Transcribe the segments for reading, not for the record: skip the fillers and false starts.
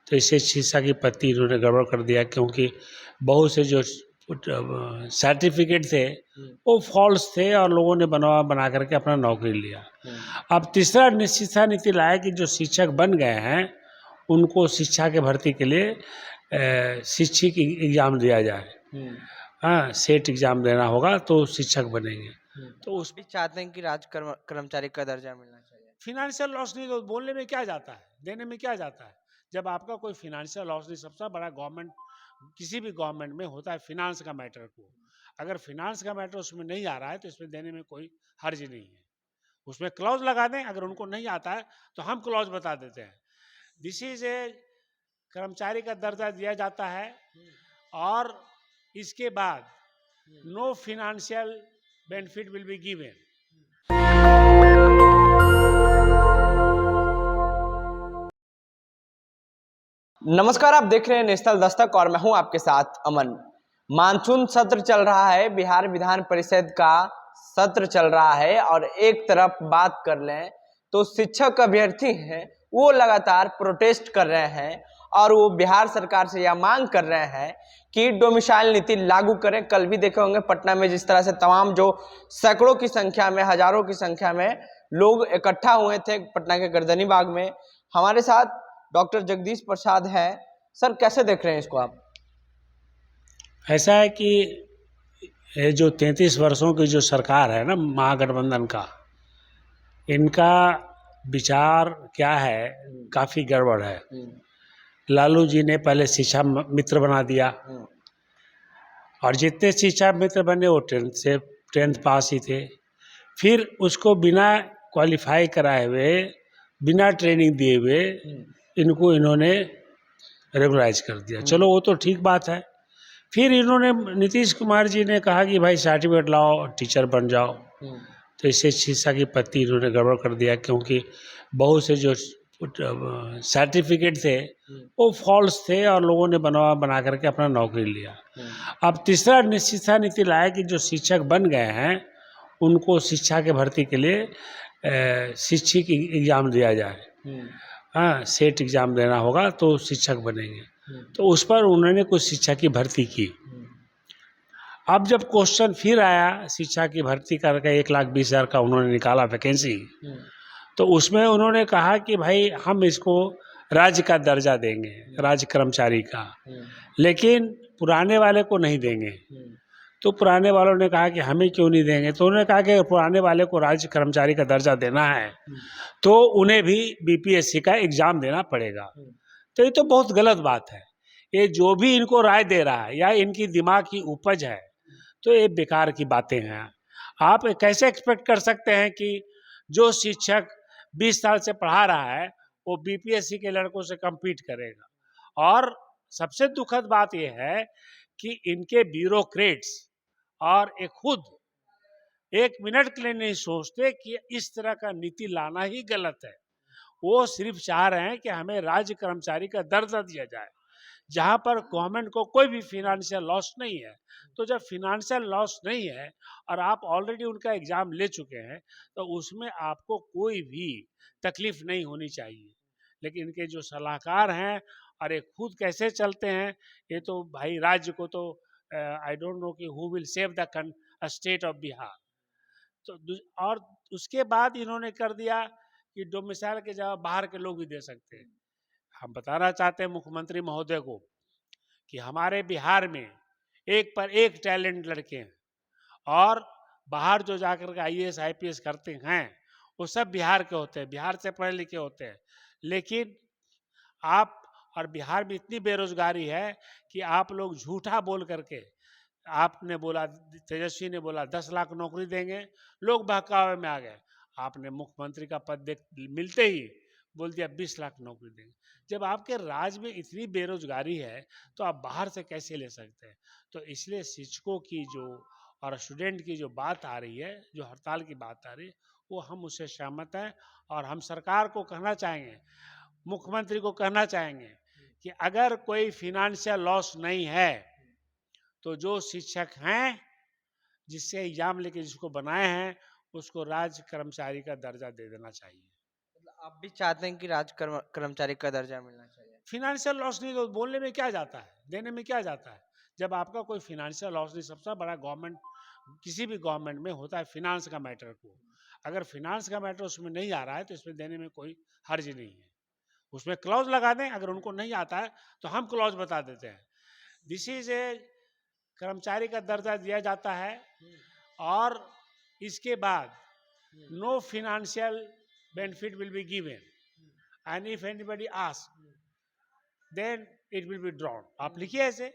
तो इससे शिक्षा की पत्ती इन्होंने गड़बड़ कर दिया, क्योंकि बहुत से जो सर्टिफिकेट थे वो फॉल्स थे और लोगों ने बना करके अपना नौकरी लिया। अब तीसरा शिक्षा नीति लाया कि जो शिक्षक बन गए हैं उनको शिक्षा के भर्ती के लिए शिक्षक एग्जाम दिया जाए। हाँ, सेट एग्जाम देना होगा तो शिक्षक बनेंगे। तो उस भी चाहते हैं कि कर्मचारी का दर्जा मिलना चाहिए। फिनेंशियल लॉस नहीं, तो बोलने में क्या जाता है, देने में क्या जाता है। जब आपका कोई फिनेंशियल लॉस नहीं, सबसे बड़ा गवर्नमेंट किसी भी गवर्नमेंट में होता है फिनांस का मैटर को। अगर फिनांस का मैटर उसमें नहीं आ रहा है तो इसमें देने में कोई हर्ज नहीं है। उसमें क्लॉज लगा दें, अगर उनको नहीं आता है तो हम क्लॉज बता देते हैं। दिस इज ए कर्मचारी का दर्जा दिया जाता है और इसके बाद no financial benefit will be given. नमस्कार, आप देख रहे हैं नेशनल दस्तक और मैं हूं आपके साथ अमन। मानसून सत्र चल रहा है, बिहार विधान परिषद का सत्र चल रहा है और एक तरफ बात कर लें तो शिक्षक अभ्यर्थी हैं वो लगातार प्रोटेस्ट कर रहे हैं और वो बिहार सरकार से यह मांग कर रहे हैं कि डोमिसाइल नीति लागू करें। कल भी देखे होंगे पटना में जिस तरह से तमाम जो सैकड़ों की संख्या में, हजारों की संख्या में लोग इकट्ठा हुए थे पटना के गर्दनी बाग में। हमारे साथ डॉक्टर जगदीश प्रसाद है। सर, कैसे देख रहे हैं इसको आप? ऐसा है कि ये जो 33 वर्षों की जो सरकार है ना महागठबंधन का, इनका विचार क्या है, काफ़ी गड़बड़ है। लालू जी ने पहले शिक्षा मित्र बना दिया और जितने शिक्षा मित्र बने वो 10th पास ही थे। फिर उसको बिना क्वालिफाई कराए हुए, बिना ट्रेनिंग दिए हुए इनको इन्होंने रेगुलाइज कर दिया। चलो वो तो ठीक बात है। फिर इन्होंने, नीतीश कुमार जी ने कहा कि भाई सर्टिफिकेट लाओ, टीचर बन जाओ। तो इससे शिक्षा की पत्ती इन्होंने गड़बड़ कर दिया, क्योंकि बहुत से जो सर्टिफिकेट थे वो फॉल्स थे और लोगों ने बना करके अपना नौकरी लिया। अब तीसरा शिक्षा नीति लाया कि जो शिक्षक बन गए हैं उनको शिक्षा के भर्ती के लिए शिक्षक एग्जाम दिया जाए। हाँ, सेट एग्जाम देना होगा तो शिक्षक बनेंगे। तो उस पर उन्होंने कुछ शिक्षा की भर्ती की। अब जब क्वेश्चन फिर आया शिक्षा की भर्ती करके 1,20,000 का उन्होंने निकाला वैकेंसी, तो उसमें उन्होंने कहा कि भाई हम इसको राज्य का दर्जा देंगे, राज्य कर्मचारी का, लेकिन पुराने वाले को नहीं देंगे। तो पुराने वालों ने कहा कि हमें क्यों नहीं देंगे, तो उन्होंने कहा कि पुराने वाले को राज्य कर्मचारी का दर्जा देना है तो उन्हें भी बीपीएससी का एग्जाम देना पड़ेगा। तो ये तो बहुत गलत बात है। ये जो भी इनको राय दे रहा है या इनकी दिमाग की उपज है, तो ये बेकार की बातें हैं। आप कैसे एक्सपेक्ट कर सकते हैं कि जो शिक्षक 20 साल से पढ़ा रहा है वो बीपीएससी के लड़कों से कम्पीट करेगा। और सबसे दुखद बात यह है कि इनके ब्यूरोक्रेट्स और एक खुद एक मिनट के लिए नहीं सोचते कि इस तरह का नीति लाना ही गलत है। वो सिर्फ चाह रहे हैं कि हमें राज्य कर्मचारी का दर्जा दिया जाए, जहां पर गवर्नमेंट को कोई भी फिनेंशियल लॉस नहीं है। तो जब फिनेंशियल लॉस नहीं है और आप ऑलरेडी उनका एग्जाम ले चुके हैं तो उसमें आपको कोई भी तकलीफ नहीं होनी चाहिए। लेकिन इनके जो सलाहकार हैं और ये खुद कैसे चलते हैं, ये तो भाई राज्य को तो आई डोंट नो कि who will save the state of Bihar. तो और उसके बाद इन्होंने कर दिया कि डोमिसाइल के जगह बाहर के लोग भी दे सकते हैं। हम बताना चाहते हैं मुख्यमंत्री महोदय को कि हमारे बिहार में एक पर एक टैलेंट लड़के हैं और बाहर जो जाकर के आईएएस आईपीएस करते हैं वो सब बिहार के होते हैं, बिहार से पढ़े लिखे होते हैं। लेकिन आप, और बिहार में इतनी बेरोजगारी है कि आप लोग झूठा बोल करके, आपने बोला, तेजस्वी ने बोला 10 लाख नौकरी देंगे, लोग बहकावे में आ गए। आपने मुख्यमंत्री का पद मिलते ही बोल दिया 20 लाख नौकरी देंगे। जब आपके राज्य में इतनी बेरोजगारी है तो आप बाहर से कैसे ले सकते हैं। तो इसलिए शिक्षकों की जो और स्टूडेंट की जो बात आ रही है, जो हड़ताल की बात आ रही है, वो हम उससे सहमत हैं। और हम सरकार को कहना चाहेंगे, मुख्यमंत्री को कहना चाहेंगे कि अगर कोई फिनेंशियल लॉस नहीं है तो जो शिक्षक हैं जिससे एग्जाम लेके जिसको बनाए हैं उसको राज्य कर्मचारी का दर्जा दे देना चाहिए। आप भी चाहते हैं कि कर्मचारी का दर्जा मिलना चाहिए? फिनेंशियल लॉस नहीं तो बोलने में क्या जाता है, देने में क्या जाता है। जब आपका कोई फिनेंशियल लॉस नहीं, सबसे बड़ा गवर्नमेंट किसी भी गवर्नमेंट में होता है फिनांस का मैटर को। अगर फिनांस का मैटर उसमें नहीं आ रहा है तो इसमें देने में कोई हर्ज नहीं है। उसमें क्लॉज लगा दें, अगर उनको नहीं आता है तो हम क्लॉज बता देते हैं। दिस इज ए कर्मचारी का दर्जा दिया जाता है और इसके बाद no financial benefit will be given and if anybody ask then it will be drawn. आप लिखिए ऐसे,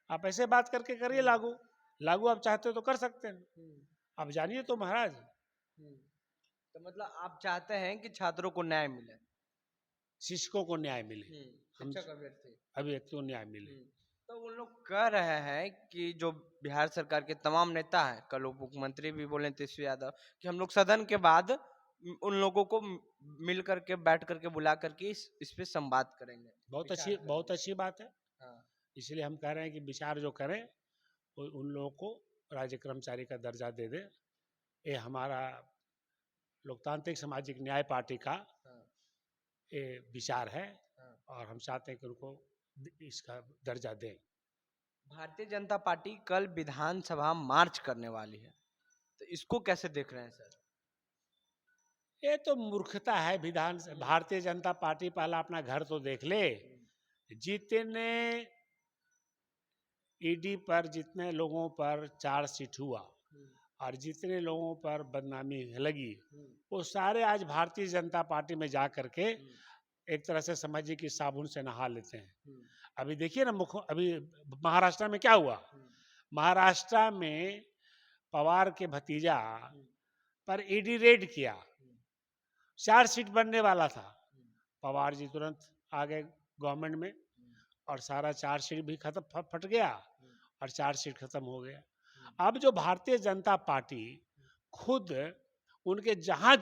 आप ऐसे बात करके करिए लागू। लागू आप चाहते हो तो कर सकते हैं, आप जानिए तो महाराज। तो मतलब आप चाहते हैं कि छात्रों को न्याय मिले, शिक्षकों को न्याय मिले, शिक्षक अभ्यर्थी अभ्यर्थियों को न्याय मिले। तो उन लोग कह रहे हैं कि जो बिहार सरकार के तमाम नेता हैं, कल उप मुख्यमंत्री भी बोले तेजस्वी यादव कि हम लोग सदन के बाद उन लोगों को मिल करके बैठ करके बुला करके इस पे संवाद करेंगे। बहुत अच्छी बात है। हाँ। इसलिए हम कह रहे हैं कि विचार जो करें उन लोगों को राज्य कर्मचारी का दर्जा दे दे। ये हमारा लोकतांत्रिक सामाजिक न्याय पार्टी का ये विचार है और हम चाहते हैं कि उनको इसका दर्जा दें। भारतीय जनता पार्टी कल विधानसभा मार्च करने वाली है, तो इसको कैसे देख रहे हैं सर? ये तो मूर्खता है। भारतीय जनता पार्टी पहला अपना घर तो देख ले। जितने ईडी पर जितने लोगों पर चार्जशीट हुआ और जितने लोगों पर बदनामी लगी, वो सारे आज भारतीय जनता पार्टी में जा करके एक तरह से समझिए कि साबुन से नहा लेते हैं। अभी देखिए ना, अभी महाराष्ट्र में क्या हुआ। महाराष्ट्र में पवार के भतीजा पर ईडी रेड किया, चार्जशीट बनने वाला था। पवार जी तुरंत आ गए गवर्नमेंट में और सारा चार्जशीट भी खत्म फट गया और चार्जशीट खत्म हो गया। अब जो भारतीय जनता पार्टी खुद उनके जहां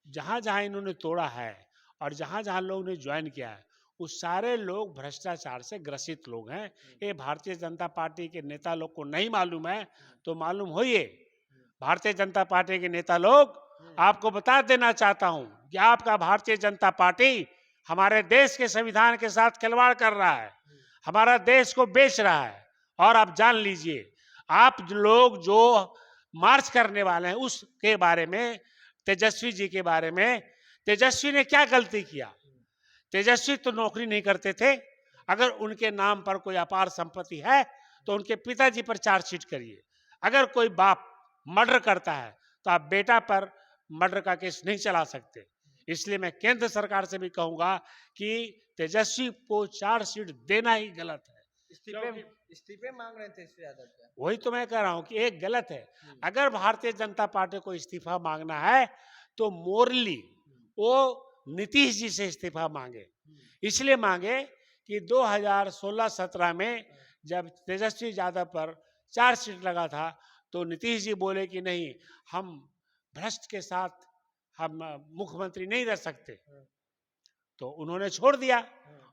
जहां इन्होंने तोड़ा है और जहां जहां लोगों ने ज्वाइन किया है, उस सारे लोग भ्रष्टाचार से ग्रसित लोग हैं। ये भारतीय जनता पार्टी के नेता लोग को नहीं मालूम है तो मालूम होइए। भारतीय जनता पार्टी के नेता लोग, आपको बता देना चाहता हूं कि आपका भारतीय जनता पार्टी हमारे देश के संविधान के साथ खिलवाड़ कर रहा है, हमारा देश को बेच रहा है। और आप जान लीजिए, आप लोग जो मार्च करने वाले हैं उसके बारे में, तेजस्वी जी के बारे में, तेजस्वी ने क्या गलती किया? तेजस्वी तो नौकरी नहीं करते थे। अगर उनके नाम पर कोई अपार संपत्ति है तो उनके पिताजी पर चार्जशीट करिए। अगर कोई बाप मर्डर करता है तो आप बेटा पर मर्डर का केस नहीं चला सकते। इसलिए मैं केंद्र सरकार से भी कहूंगा कि तेजस्वी को चार्जशीट देना ही गलत है। इस्तीफे मांग रहे थे तेजस्वी यादव क्या? वही तो मैं कह रहा हूं कि एक गलत है। अगर भारतीय जनता पार्टी को इस्तीफा मांगना है तो मोरली वो नीतीश जी से इस्तीफा मांगे। इसलिए मांगे कि 2016-17 में जब तेजस्वी यादव पर चार्जशीट लगा था तो नीतीश जी बोले कि नहीं, हम भ्रष्ट के साथ हम मुख्यमंत्री नहीं रह सकते, तो उन्होंने छोड़ दिया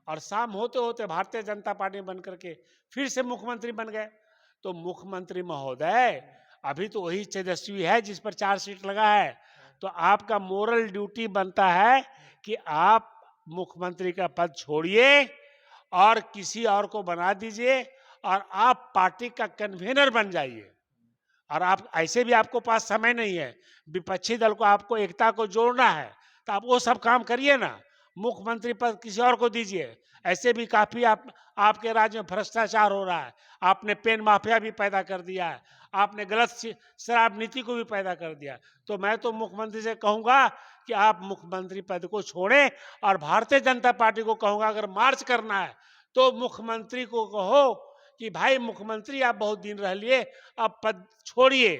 और शाम होते होते भारतीय जनता पार्टी बन करके फिर से मुख्यमंत्री बन गए। तो मुख्यमंत्री महोदय, अभी तो वही तेजस्वी है जिस पर चार्जशीट लगा है, तो आपका मोरल ड्यूटी बनता है कि आप मुख्यमंत्री का पद छोड़िए और किसी और को बना दीजिए और आप पार्टी का कन्वीनर बन जाइए। और आप ऐसे भी आपको पास समय नहीं है, विपक्षी दल को आपको एकता को जोड़ना है, तो आप वो सब काम करिए ना। मुख्यमंत्री पद किसी और को दीजिए। ऐसे भी काफी आपके राज्य में भ्रष्टाचार हो रहा है। आपने पेन माफिया भी पैदा कर दिया है, आपने गलत शराब नीति को भी पैदा कर दिया। तो मैं तो मुख्यमंत्री से कहूंगा कि आप मुख्यमंत्री पद को छोड़ें और भारतीय जनता पार्टी को कहूंगा, अगर मार्च करना है तो मुख्यमंत्री को कहो कि भाई मुख्यमंत्री आप बहुत दिन रह लिए, अब पद छोड़िए।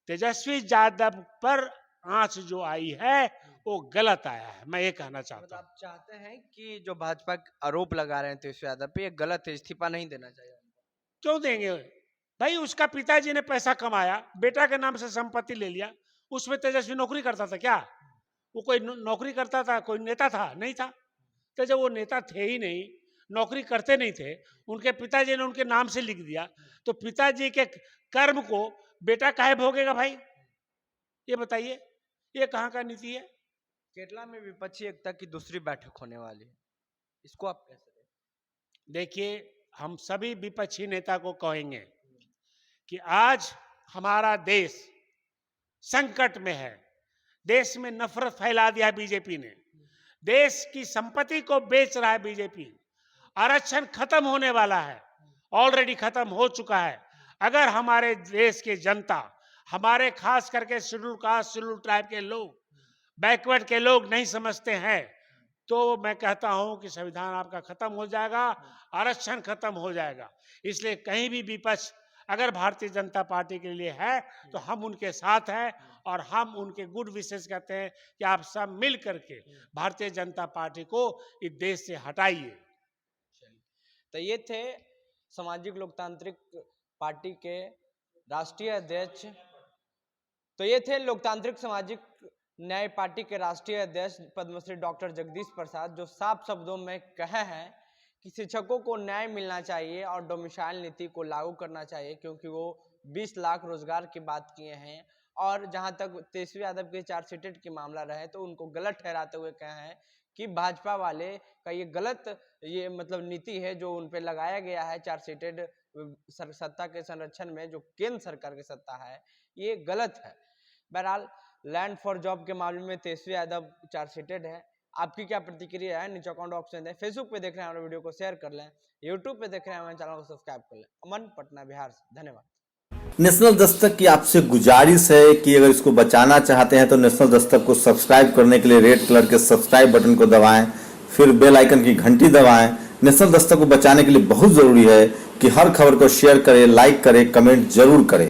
तेजस्वी यादव पर आंच जो आई है वो गलत आया है, मैं ये कहना चाहता हूँ। आप चाहते हैं कि जो भाजपा आरोप लगा रहे हैं तेजस्वी यादव पे, ये गलत है, इस्तीफा नहीं देना चाहिए? क्यों देंगे भाई? उसका पिताजी ने पैसा कमाया, बेटा के नाम से संपत्ति ले लिया, उसमें तेजस्वी नौकरी करता था क्या? वो कोई नौकरी करता था? कोई नेता था? नहीं था। तो जब वो नेता थे ही नहीं, नौकरी करते नहीं थे, उनके पिताजी ने उनके नाम से लिख दिया, तो पिताजी के कर्म को बेटा काहे भोगेगा भाई? ये बताइए, ये कहाँ का नीति है? केरला में विपक्षी एकता की दूसरी बैठक होने वाली है। इसको आप कैसे देखें? देखिए, हम सभी विपक्षी नेता को कहेंगे कि आज हमारा देश संकट में है। देश में नफरत फैला दिया बीजेपी ने, देश की संपत्ति को बेच रहा है बीजेपी। आरक्षण खत्म होने वाला है, ऑलरेडी खत्म हो चुका है। अगर हमारे देश की जनता, हमारे खास करके शेड्यूल कास्ट, शेड्यूल ट्राइब के लोग, बैकवर्ड के लोग नहीं समझते हैं, तो मैं कहता हूं कि संविधान आपका खत्म हो जाएगा, आरक्षण खत्म हो जाएगा। इसलिए कहीं भी विपक्ष अगर भारतीय जनता पार्टी के लिए है तो हम उनके साथ हैं और हम उनके गुड विशेष कहते हैं कि आप सब मिल करके भारतीय जनता पार्टी को इस देश से हटाइए। तो ये थे सामाजिक लोकतांत्रिक पार्टी के राष्ट्रीय अध्यक्ष, तो ये थे लोकतांत्रिक सामाजिक न्याय पार्टी के राष्ट्रीय अध्यक्ष पद्मश्री डॉक्टर जगदीश प्रसाद, जो साफ शब्दों में कहे हैं कि शिक्षकों को न्याय मिलना चाहिए और डोमिसाइल नीति को लागू करना चाहिए, क्योंकि वो 20 लाख रोजगार की बात किए हैं। और जहां तक तेजस्वी यादव के चार्जशीटेड की मामला रहे तो उनको गलत ठहराते हुए कहे हैं कि भाजपा वाले का ये गलत ये मतलब नीति है जो उन पे लगाया गया है चार्जशीटेड सत्ता के संरक्षण में, जो केंद्र सरकार की सत्ता है, ये गलत है। बहरहाल लैंड फॉर जॉब के मामले में तेजस्वी यादव चार्जशीटेड है। आपकी क्या प्रतिक्रिया है? नीचे कमेंट ऑप्शन है। फेसबुक पे देख रहे हैं हमारे वीडियो को शेयर कर लें, यूट्यूब पे देख रहे हैं हमारे चैनल को सब्सक्राइब कर लें। अमन, पटना, बिहार से। धन्यवाद। नेशनल दस्तक की आपसे गुजारिश है कि अगर इसको बचाना चाहते हैं तो नेशनल दस्तक को सब्सक्राइब करने के लिए रेड कलर के सब्सक्राइब बटन को दबाएं, फिर बेल आइकन की घंटी दबाएं। नेशनल दस्तक को बचाने के लिए बहुत जरूरी है कि हर खबर को शेयर करें, लाइक करें, कमेंट जरूर करें।